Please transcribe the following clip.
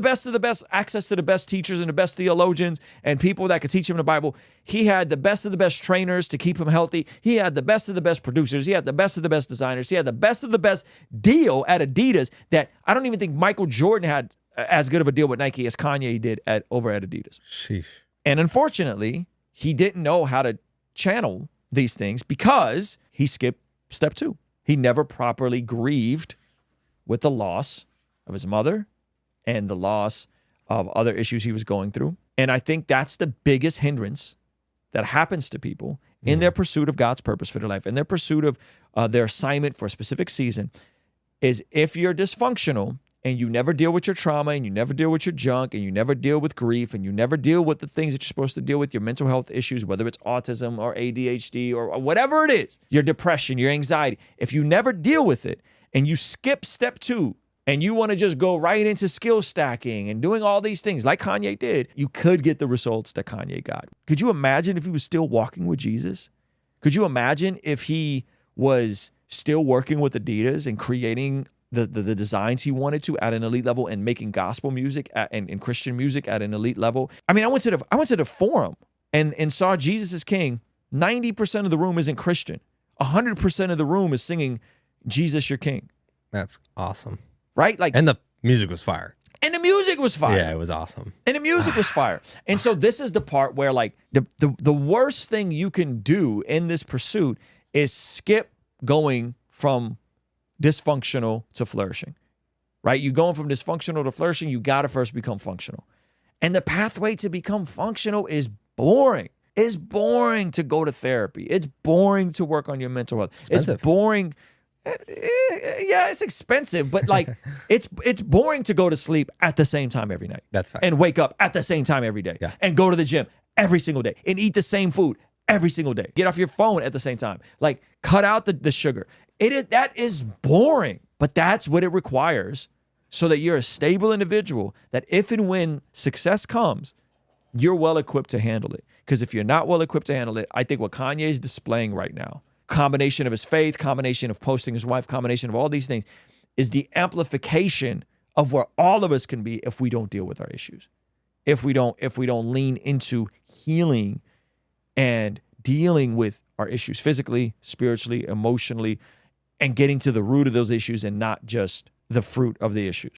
best of the best, access to the best teachers and the best theologians and people that could teach him the Bible. He had the best of the best trainers to keep him healthy. He had the best of the best producers. He had the best of the best designers. He had the best of the best deal at Adidas that I don't even think Michael Jordan had as good of a deal with Nike as Kanye did over at Adidas. Sheesh. And unfortunately, he didn't know how to channel these things because he skipped step 2. He never properly grieved with the loss of his mother and the loss of other issues he was going through. And I think that's the biggest hindrance that happens to people in their pursuit of God's purpose for their life, in their pursuit of their assignment for a specific season, is if you're dysfunctional and you never deal with your trauma and you never deal with your junk and you never deal with grief and you never deal with the things that you're supposed to deal with, your mental health issues, whether it's autism or ADHD or whatever it is, your depression, your anxiety, if you never deal with it and you skip step 2 and you want to just go right into skill stacking and doing all these things like Kanye did, you could get the results that Kanye got. Could you imagine if he was still walking with Jesus? Could you imagine if he was still working with Adidas and creating the designs he wanted to at an elite level and making gospel music and Christian music at an elite level? I mean, I went to the forum and saw Jesus is King. 90% of the room isn't Christian. 100% of the room is singing Jesus, your King. That's awesome. Right? Like, and the music was fire. And the music was fire. Yeah, it was awesome. And the music was fire. And so this is the part where like the worst thing you can do in this pursuit is skip going from dysfunctional to flourishing, right? You going from dysfunctional to flourishing, you got to first become functional. And the pathway to become functional is boring. It's boring to go to therapy. It's boring to work on your mental health. Expensive. It's boring. Yeah, it's expensive, but like it's boring to go to sleep at the same time every night. That's fine. And wake up at the same time every day. Yeah. And go to the gym every single day and eat the same food every single day. Get off your phone at the same time. Like cut out the sugar. That is boring, but that's what it requires so that you're a stable individual that if and when success comes, you're well equipped to handle it. Because if you're not well equipped to handle it, I think what Kanye is displaying right now, combination of his faith, combination of posting his wife, combination of all these things, is the amplification of where all of us can be if we don't deal with our issues. If we don't lean into healing and dealing with our issues physically, spiritually, emotionally, and getting to the root of those issues and not just the fruit of the issues.